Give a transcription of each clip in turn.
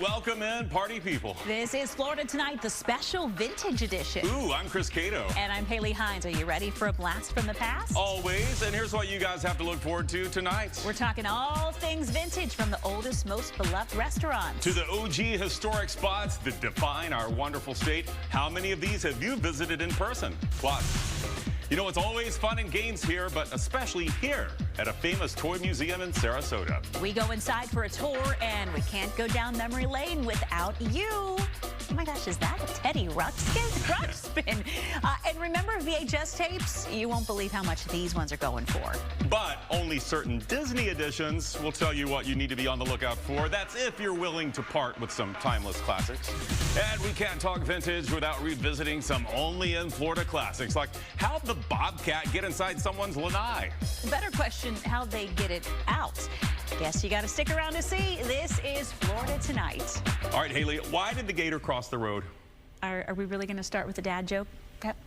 welcome in, party people. This is Florida Tonight, the special vintage edition. Ooh, I'm Chris Cato. And I'm Haley Hines. Are you ready for a blast from the past? Always, and here's what you guys have to look forward to tonight. We're talking all things vintage, from the oldest, most beloved restaurants to the OG historic spots that define our wonderful state. How many of these have you visited in person? Plus, you know, it's always fun and games here, but especially here at a famous toy museum in Sarasota. We go inside for a tour, and we can't go down memory lane without you. Oh my gosh, is that a Teddy Ruxpin? And remember VHS tapes? You won't believe how much these ones are going for. But only certain Disney editions will tell you what you need to be on the lookout for. That's if you're willing to part with some timeless classics. And we can't talk vintage without revisiting some only in Florida classics, like how'd the Bobcat get inside someone's lanai? Better question, how'd they get it out? Guess you got to stick around to see. This is Florida Tonight. All right, Haley, why did the gator cross the road? Are we really going to start with the dad joke?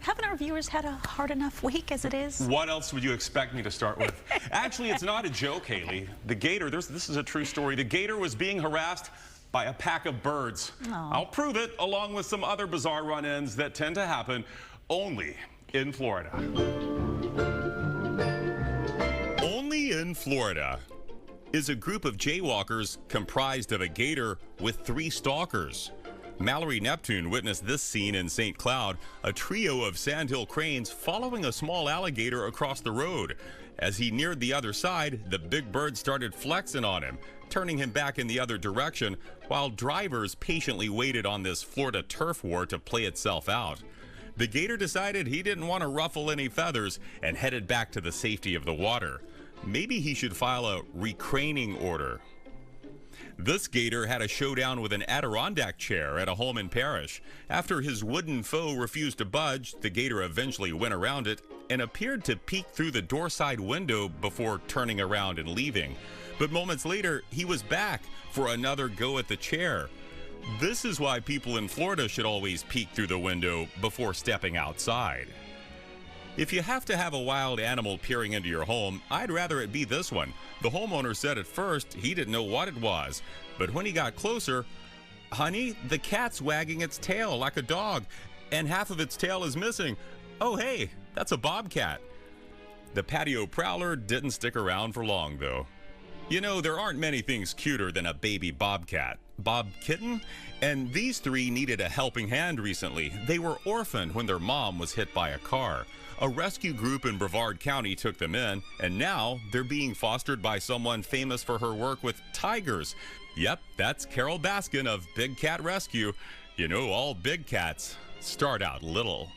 Haven't our viewers had a hard enough week as it is? What else would you expect me to start with? Actually, it's not a joke, Haley. The gator, this is a true story. The gator was being harassed by a pack of birds. Aww. I'll prove it, along with some other bizarre run-ins that tend to happen only in Florida. Only in Florida is a group of jaywalkers comprised of a gator with 3 stalkers. Mallory Neptune witnessed this scene in St. Cloud, a trio of sandhill cranes following a small alligator across the road. As he neared the other side, the big bird started flexing on him, turning him back in the other direction, while drivers patiently waited on this Florida turf war to play itself out. The gator decided he didn't want to ruffle any feathers and headed back to the safety of the water. Maybe he should file a recraning order. This gator had a showdown with an Adirondack chair at a home in Parrish. After his wooden foe refused to budge, the gator eventually went around it and appeared to peek through the doorside window before turning around and leaving. But moments later, he was back for another go at the chair. This is why people in Florida should always peek through the window before stepping outside. If you have to have a wild animal peering into your home, I'd rather it be this one. The homeowner said at first he didn't know what it was, but when he got closer, honey, the cat's wagging its tail like a dog, and half of its tail is missing. Oh hey, that's a bobcat. The patio prowler didn't stick around for long though. You know, there aren't many things cuter than a baby bobcat. Bob kitten? And these 3 needed a helping hand recently. They were orphaned when their mom was hit by a car. A rescue group in Brevard County took them in, and now they're being fostered by someone famous for her work with tigers. Yep, that's Carol Baskin of Big Cat Rescue. You know, all big cats start out little.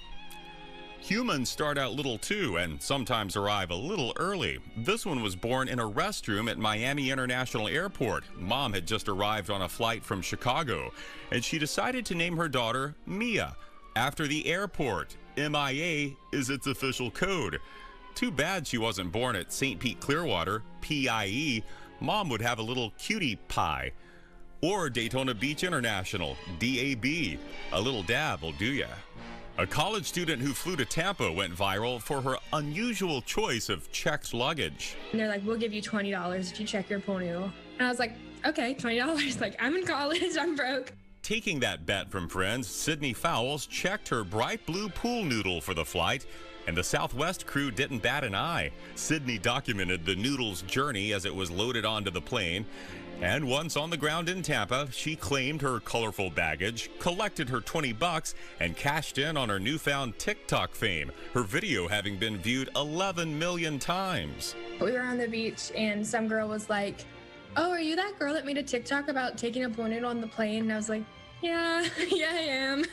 Humans start out little too, and sometimes arrive a little early. This one was born in a restroom at Miami International Airport. Mom had just arrived on a flight from Chicago, and she decided to name her daughter Mia, after the airport. MIA is its official code. Too bad she wasn't born at St. Pete Clearwater, PIE. Mom would have a little cutie pie. Or Daytona Beach International, DAB. A little dab will do ya. A college student who flew to Tampa went viral for her unusual choice of checked luggage. And they're like, we'll give you $20 if you check your pool noodle. And I was like, okay, $20. Like, I'm in college, I'm broke. Taking that bet from friends, Sydney Fowles checked her bright blue pool noodle for the flight, and the Southwest crew didn't bat an eye. Sydney documented the noodle's journey as it was loaded onto the plane. And once on the ground in Tampa, she claimed her colorful baggage, collected her $20, and cashed in on her newfound TikTok fame, her video having been viewed 11 million times. We were on the beach, and some girl was like, oh, are you that girl that made a TikTok about taking a pool noodle on the plane? And I was like, yeah, yeah, I am.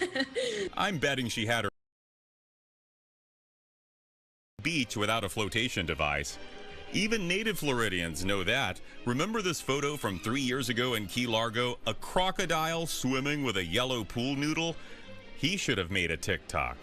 I'm betting she had her beach without a flotation device. Even native Floridians know that. Remember this photo from 3 years ago in Key Largo? A crocodile swimming with a yellow pool noodle? He should have made a TikTok.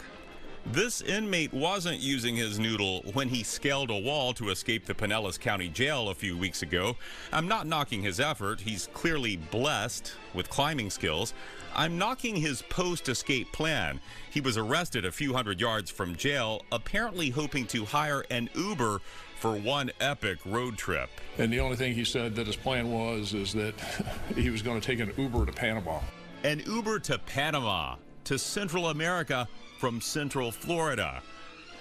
This inmate wasn't using his noodle when he scaled a wall to escape the Pinellas County Jail a few weeks ago. I'm not knocking his effort. He's clearly blessed with climbing skills. I'm knocking his post-escape plan. He was arrested a few hundred yards from jail, apparently hoping to hire an Uber for one epic road trip. And the only thing he said that his plan is that he was going to take an Uber to Panama. An Uber to Panama, to Central America from Central Florida.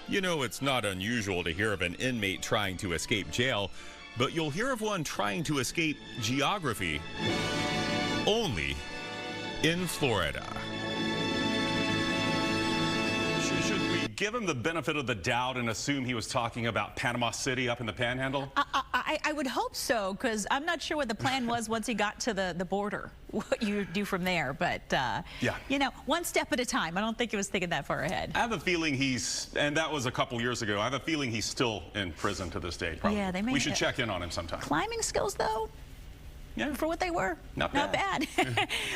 You know, it's not unusual to hear of an inmate trying to escape jail, but you'll hear of one trying to escape geography only in Florida. Should we give him the benefit of the doubt and assume he was talking about Panama City up in the Panhandle? I would hope so, because I'm not sure what the plan was once he got to the border, what you do from there. But, you know, one step at a time. I don't think he was thinking that far ahead. I have a feeling and that was a couple years ago, I have a feeling he's still in prison to this day, probably. Yeah, they may. We should check in on him sometime. Climbing skills, though? Yeah. For what they were. Not bad.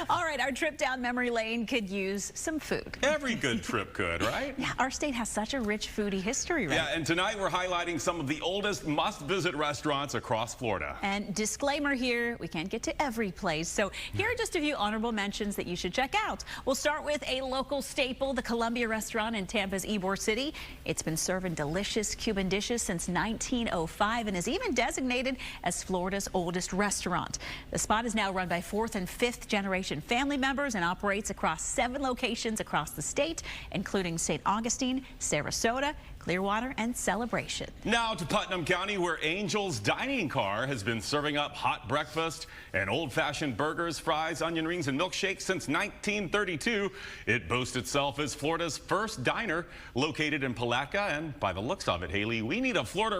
All right, our trip down memory lane could use some food. Every good trip could, right? Yeah, our state has such a rich foodie history, right? Yeah, and tonight we're highlighting some of the oldest must-visit restaurants across Florida. And disclaimer here, we can't get to every place. So here are just a few honorable mentions that you should check out. We'll start with a local staple, the Columbia restaurant in Tampa's Ybor City. It's been serving delicious Cuban dishes since 1905 and is even designated as Florida's oldest restaurant. The spot is now run by 4th and 5th generation family members and operates across 7 locations across the state, including St. Augustine, Sarasota, Clearwater, and Celebration. Now to Putnam County, where Angel's Dining Car has been serving up hot breakfast and old-fashioned burgers, fries, onion rings, and milkshakes since 1932. It boasts itself as Florida's first diner, located in Palatka. And by the looks of it, Haley, we need a Florida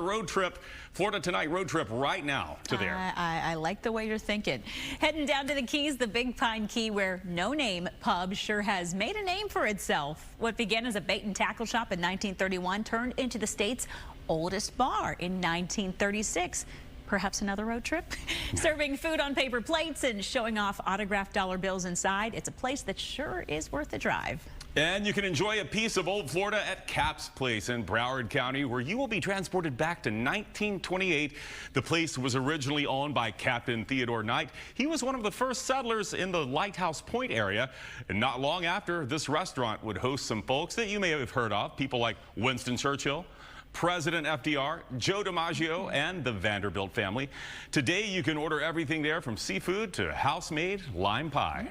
Tonight road trip right now to there. I like the way you're thinking. Heading down to the Keys, the Big Pine Key, where No Name Pub sure has made a name for itself. What began as a bait and tackle shop in 1931 turned into the state's oldest bar in 1936. Perhaps another road trip? Serving food on paper plates and showing off autographed dollar bills inside. It's a place that sure is worth the drive. And you can enjoy a piece of old Florida at Cap's Place in Broward County, where you will be transported back to 1928. The place was originally owned by Captain Theodore Knight. He was one of the first settlers in the Lighthouse Point area. And not long after, this restaurant would host some folks that you may have heard of, people like Winston Churchill, President FDR, Joe DiMaggio, and the Vanderbilt family. Today, you can order everything there from seafood to house-made lime pie.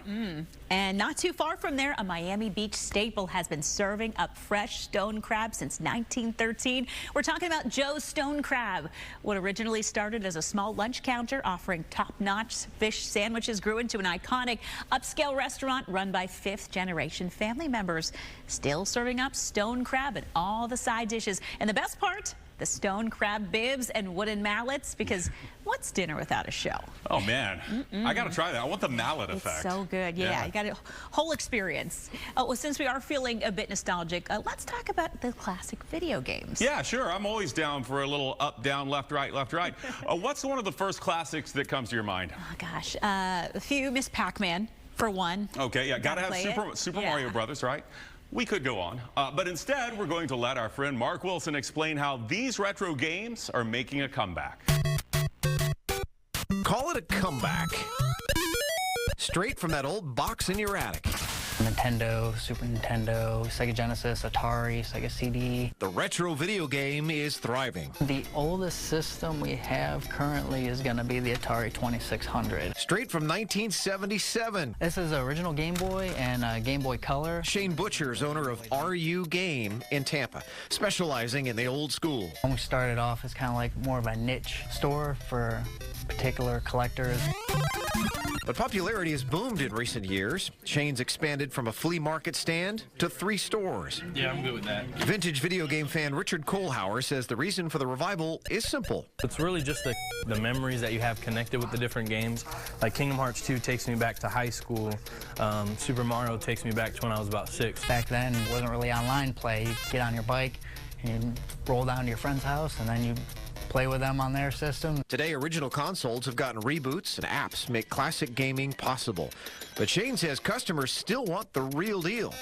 And not too far from there, a Miami Beach staple has been serving up fresh stone crab since 1913. We're talking about Joe's Stone Crab. What originally started as a small lunch counter offering top-notch fish sandwiches grew into an iconic upscale restaurant run by 5th-generation family members. Still serving up stone crab and all the side dishes. And the best part, the stone crab bibs and wooden mallets, because what's dinner without a show? Oh, man. I got to try that. I want the mallet effect. It's so good. Yeah, you got a whole experience. Oh, well, since we are feeling a bit nostalgic, let's talk about the classic video games. Yeah, sure. I'm always down for a little up, down, left, right, left, right. What's one of the first classics that comes to your mind? Oh, gosh. A few. Miss Pac-Man, for one. Okay, yeah. Got to have Super Mario Brothers, right? We could go on, but instead we're going to let our friend Mark Wilson explain how these retro games are making a comeback. Call it a comeback. Straight from that old box in your attic. Nintendo, Super Nintendo, Sega Genesis, Atari, Sega CD. The retro video game is thriving. The oldest system we have currently is going to be the Atari 2600. Straight from 1977. This is an original Game Boy and Game Boy Color. Shane Butcher's owner of RU Game in Tampa, specializing in the old school. When we started off, it's kind of like more of a niche store for particular collectors. But popularity has boomed in recent years. Shane's expanded from a flea market stand to 3 stores. Yeah, I'm good with that. Vintage video game fan Richard Kohlhauer says the reason for the revival is simple. It's really just the memories that you have connected with the different games. Like Kingdom Hearts 2 takes me back to high school. Super Mario takes me back to when I was about 6. Back then, it wasn't really online play. You'd get on your bike and you'd roll down to your friend's house and then you play with them on their system. Today, original consoles have gotten reboots and apps make classic gaming possible. But Shane says customers still want the real deal.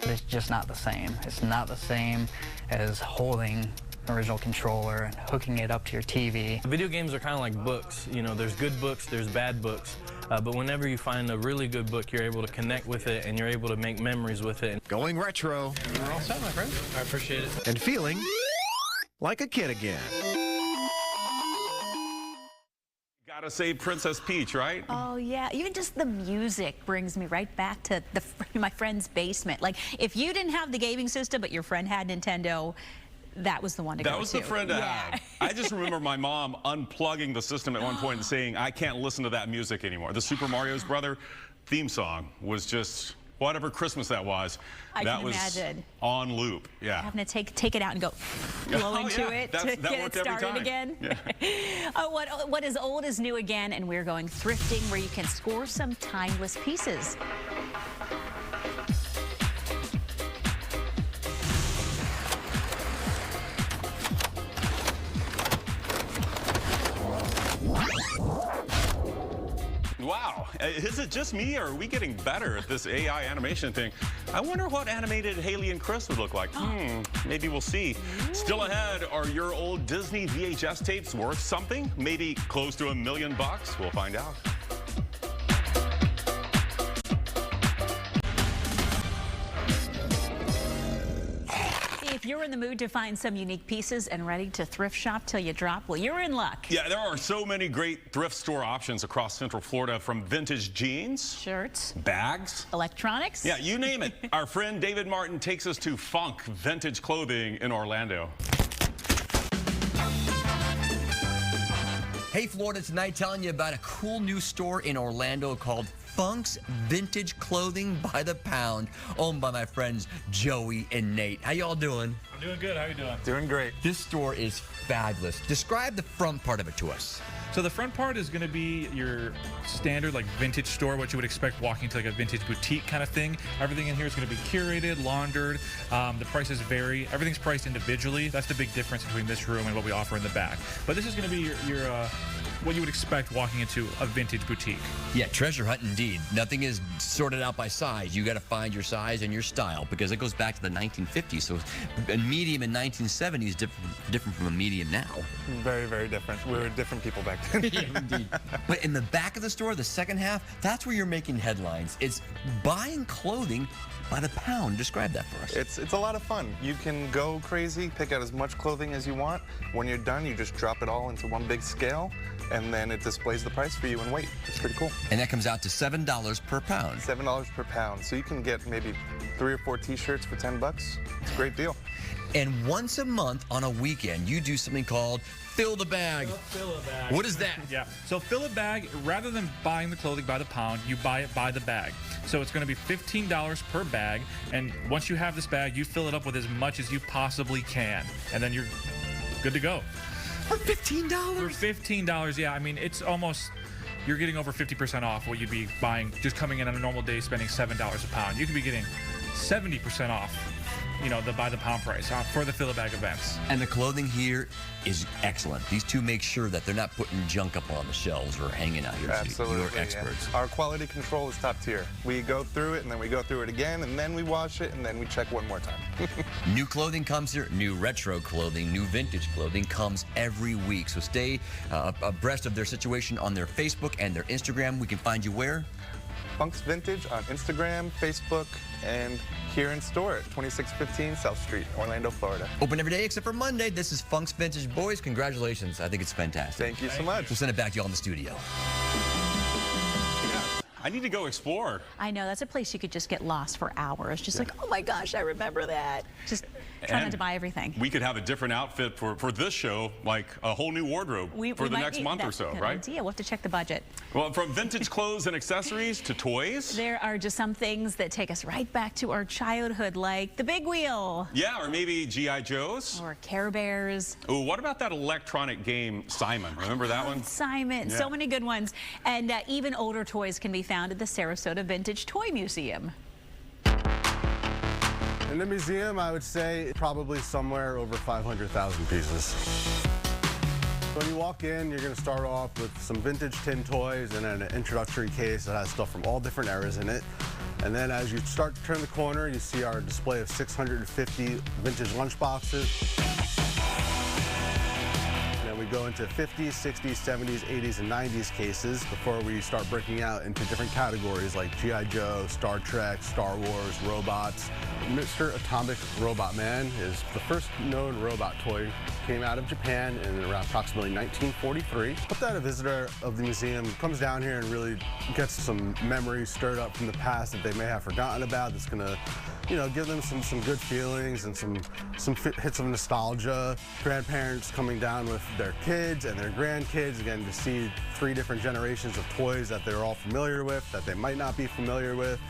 but it's just not the same. It's not the same as holding an original controller and hooking it up to your TV. Video games are kind of like books. You know, there's good books, there's bad books. But whenever you find a really good book, you're able to connect with it and you're able to make memories with it. Going retro. We're all set, my friend. I appreciate it. And feeling like a kid again. Gotta say Princess Peach, right? Oh, yeah. Even just the music brings me right back to my friend's basement. Like, if you didn't have the gaming system, but your friend had Nintendo, that was the one to go to. That was the friend to have. I just remember my mom unplugging the system at one point and saying, I can't listen to that music anymore. The Super Mario's Brother theme song was just, whatever Christmas that was, that was imagine. On loop. Yeah. Having to take it out and go blow into it to get it started again. Yeah. What is old is new again, and we're going thrifting where you can score some timeless pieces. Wow, is it just me, or are we getting better at this AI animation thing? I wonder what animated Haley and Chris would look like. Maybe we'll see. Still ahead, are your old Disney VHS tapes worth something? Maybe close to $1 million bucks? We'll find out. If you're in the mood to find some unique pieces and ready to thrift shop till you drop, well, you're in luck. Yeah, there are so many great thrift store options across Central Florida, from vintage jeans, Shirts, bags, electronics. yeah, you name it. Our friend David Martin takes us to Funk Vintage Clothing in Orlando. Hey, Florida, tonight telling you about a cool new store in Orlando called Funk's Vintage Clothing by the Pound, owned by my friends Joey and Nate. How y'all doing? I'm doing good. How you doing? Doing great. This store is fabulous. Describe the front part of it to us. So the front part is going to be your standard like vintage store, what you would expect walking to like a vintage boutique kind of thing. Everything in here is going to be curated, laundered. The prices vary. Everything's priced individually. That's the big difference between this room and what we offer in the back. But this is going to be your what you would expect walking into a vintage boutique. Yeah, treasure hunt indeed. Nothing is sorted out by size. You got to find your size and your style, because it goes back to the 1950s. So a medium in 1970 is different from a medium now. Very, very different. We were different people back then. Yeah, indeed. But in the back of the store, the second half, that's where you're making headlines. It's buying clothing by the pound. Describe that for us. It's a lot of fun. You can go crazy, pick out as much clothing as you want. When you're done, you just drop it all into one big scale, and then it displays the price for you and weight. It's pretty cool. And that comes out to $7 per pound. $7 per pound. So you can get maybe 3 or 4 t-shirts for 10 bucks. It's a great deal. And once a month on a weekend, you do something called Fill the Bag. Fill a bag. What is that? Yeah. So fill a bag, rather than buying the clothing by the pound, you buy it by the bag. So it's going to be $15 per bag. And once you have this bag, you fill it up with as much as you possibly can. And then you're good to go. For $15? For $15, yeah. I mean, it's almost, you're getting over 50% off what you'd be buying just coming in on a normal day spending $7 a pound. You could be getting 70% off, you know, the by the pound price for the fill a bag events. And the clothing here is excellent. These two make sure that they're not putting junk up on the shelves or hanging out here. Absolutely. You're experts. Yeah. Our quality control is top tier. We go through it, and then we go through it again, and then we wash it, and then we check one more time. New clothing comes here. New retro clothing, new vintage clothing comes every week. So stay abreast of their situation on their Facebook and their Instagram. We can find you where? Funk's Vintage on Instagram, Facebook, and here in store at 2615 South Street, Orlando, Florida. Open every day except for Monday. This is Funk's Vintage. Boys, congratulations. I think it's fantastic. Thank you so much. We'll send it back to y'all in the studio. I need to go explore. I know, that's a place you could just get lost for hours. Just like, oh my gosh, I remember that. Just try not to buy everything. We could have a different outfit for this show, like a whole new wardrobe for the next month or so, right? Idea. We'll have to check the budget. Well, from vintage clothes and accessories to toys. There are just some things that take us right back to our childhood, like the Big Wheel. Yeah, or maybe G.I. Joes. Or Care Bears. Oh, what about that electronic game, Simon? Remember that one? Simon, yeah. So many good ones. And even older toys can be found at the Sarasota Vintage Toy Museum. In the museum, I would say probably somewhere over 500,000 pieces. When you walk in, you're going to start off with some vintage tin toys and an introductory case that has stuff from all different eras in it. And then as you start to turn the corner, you see our display of 650 vintage lunchboxes. We go into 50s, 60s, 70s, 80s, and 90s cases before we start breaking out into different categories like G.I. Joe, Star Trek, Star Wars, robots. Mr. Atomic Robot Man is the first known robot toy. Came out of Japan in around approximately 1943. Hope that a visitor of the museum comes down here and really gets some memories stirred up from the past that they may have forgotten about. That's gonna, give them some good feelings and some hits of nostalgia. Grandparents coming down with their kids and their grandkids, again, to see 3 different generations of toys that they're all familiar with, that they might not be familiar with,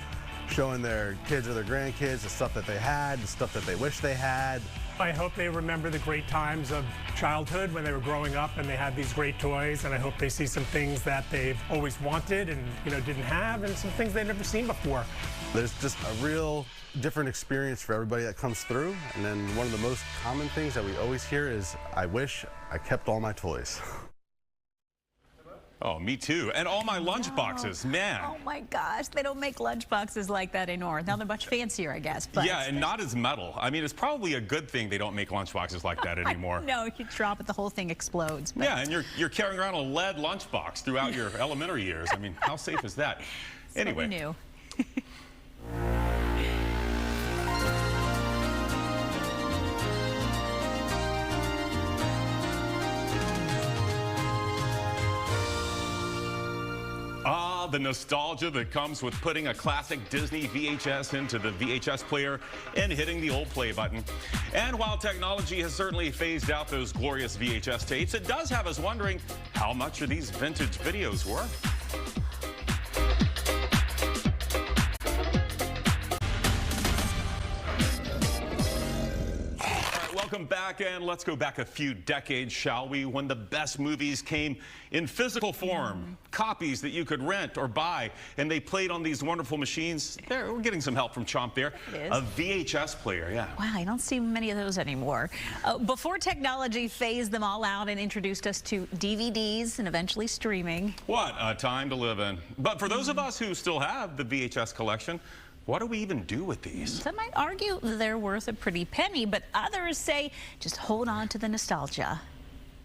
showing their kids or their grandkids the stuff that they had, the stuff that they wish they had. I hope they remember the great times of childhood when they were growing up and they had these great toys, and I hope they see some things that they've always wanted and didn't have, and some things they've never seen before. There's just a real different experience for everybody that comes through, and then one of the most common things that we always hear is, I wish I kept all my toys. Oh, me too. And all my lunch boxes, man. Oh my gosh, they don't make lunch boxes like that anymore. Now they're much fancier, I guess. But yeah, and not as metal. I mean, it's probably a good thing they don't make lunch boxes like that anymore. No, you drop it, the whole thing explodes. But. Yeah, and you're carrying around a lead lunchbox throughout your elementary years. I mean, how safe is that? Anyway. New. The nostalgia that comes with putting a classic Disney VHS into the VHS player and hitting the old play button. And while technology has certainly phased out those glorious VHS tapes, it does have us wondering, how much are these vintage videos worth? Welcome back, and let's go back a few decades, shall we, when the best movies came in physical form, copies that you could rent or buy, and they played on these wonderful machines. There, we're getting some help from Chomp there. A VHS player, yeah. Wow, I don't see many of those anymore. Before technology phased them all out and introduced us to DVDs and eventually streaming. What a time to live in. But for those of us who still have the VHS collection, what do we even do with these? Some might argue they're worth a pretty penny, but others say just hold on to the nostalgia.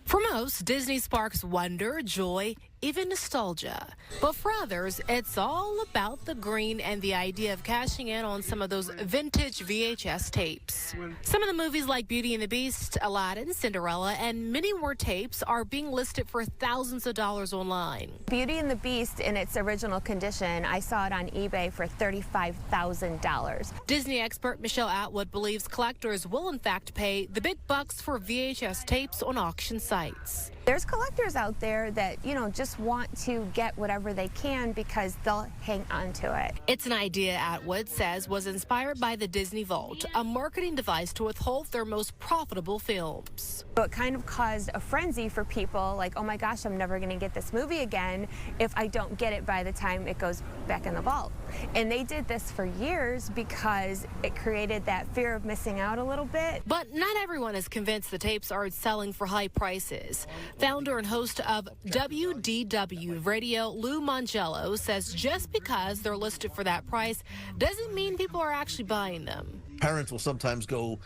For most, Disney sparks wonder, joy, even nostalgia. But for others, it's all about the green and the idea of cashing in on some of those vintage VHS tapes. Some of the movies like Beauty and the Beast, Aladdin, Cinderella, and many more tapes are being listed for thousands of dollars online. Beauty and the Beast in its original condition, I saw it on eBay for $35,000. Disney expert Michelle Atwood believes collectors will in fact pay the big bucks for VHS tapes on auction sites. There's collectors out there that, just want to get whatever they can because they'll hang on to it. It's an idea Atwood says was inspired by the Disney Vault, a marketing device to withhold their most profitable films. So it kind of caused a frenzy for people like, oh my gosh, I'm never going to get this movie again if I don't get it by the time it goes back in the vault. And they did this for years because it created that fear of missing out a little bit. But not everyone is convinced the tapes are selling for high prices. Founder and host of WDW Radio, Lou Mangello, says just because they're listed for that price doesn't mean people are actually buying them. Parents will sometimes go,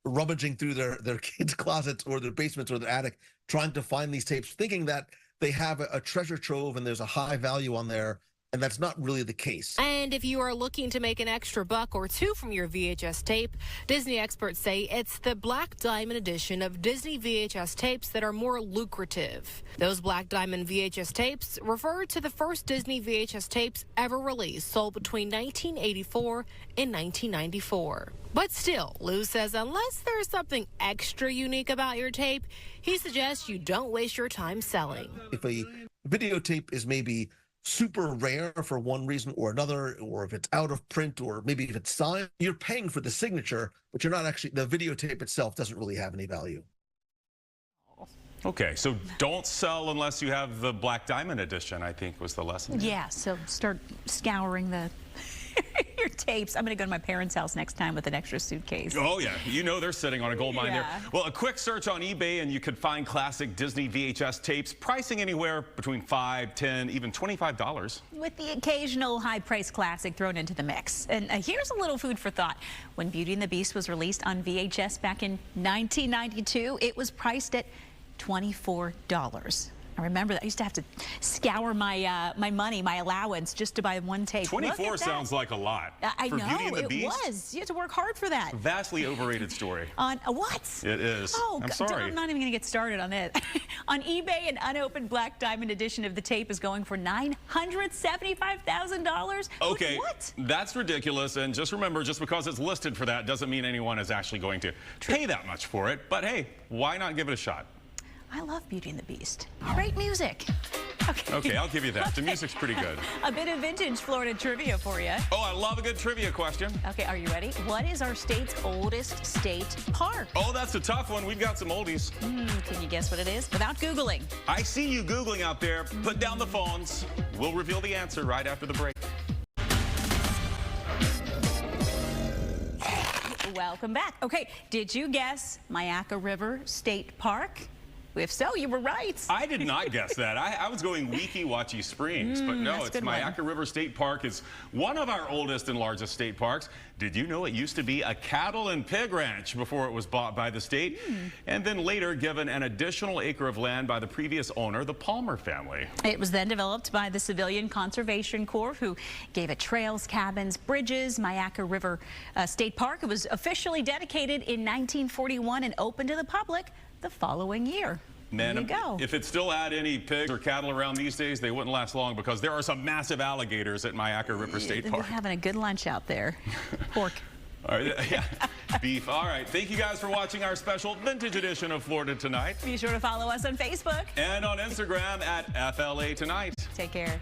rummaging through their kids' closets or their basements or their attic, trying to find these tapes, thinking that they have a treasure trove and there's a high value on there. And that's not really the case. And if you are looking to make an extra buck or two from your VHS tape, Disney experts say it's the Black Diamond edition of Disney VHS tapes that are more lucrative. Those Black Diamond VHS tapes refer to the first Disney VHS tapes ever released, sold between 1984 and 1994. But still, Lou says unless there's something extra unique about your tape, he suggests you don't waste your time selling. If a videotape is maybe super rare for one reason or another, or if it's out of print, or maybe if it's signed, you're paying for the signature, but you're not actually, the videotape itself doesn't really have any value. Okay, so don't sell unless you have the Black Diamond edition, I think was the lesson. Yeah, so start scouring your your tapes. I'm going to go to my parents' house next time with an extra suitcase. Oh, yeah. You know they're sitting on a gold mine there. Well, a quick search on eBay and you could find classic Disney VHS tapes pricing anywhere between $5, $10, even $25. With the occasional high-priced classic thrown into the mix. And here's a little food for thought. When Beauty and the Beast was released on VHS back in 1992, it was priced at $24. I remember that. I used to have to scour my my money, my allowance, just to buy one tape. 24 sounds like a lot. I for know, Beauty and the it Beast. was. You had to work hard for that. Vastly overrated story. On what? It is. Oh, I'm sorry. I'm not even going to get started on it. On eBay, an unopened Black Diamond edition of the tape is going for $975,000. Okay, what? That's ridiculous. And just remember, just because it's listed for that doesn't mean anyone is actually going to pay that much for it. But hey, why not give it a shot? I love Beauty and the Beast. Great music. Okay, I'll give you that. The music's pretty good. A bit of vintage Florida trivia for you. Oh, I love a good trivia question. Okay, are you ready? What is our state's oldest state park? Oh, that's a tough one. We've got some oldies. Can you guess what it is without Googling? I see you Googling out there. Put down the phones. We'll reveal the answer right after the break. Welcome back. Okay, did you guess Myakka River State Park? If so, you were right. I did not guess that. I was going Weeki-Wachee Springs, but no, it's Myakka River State Park. It's one of our oldest and largest state parks. Did you know it used to be a cattle and pig ranch before it was bought by the state? And then later given an additional acre of land by the previous owner, the Palmer family. It was then developed by the Civilian Conservation Corps, who gave it trails, cabins, bridges. Myakka River State Park. It was officially dedicated in 1941 and opened to the public the following year. Man, there you go. If it still had any pigs or cattle around these days, they wouldn't last long because there are some massive alligators at Myakka River State Park. They're having a good lunch out there. Pork. All right, yeah, beef. All right, thank you guys for watching our special vintage edition of Florida Tonight. Be sure to follow us on Facebook and on Instagram at FLA Tonight. Take care.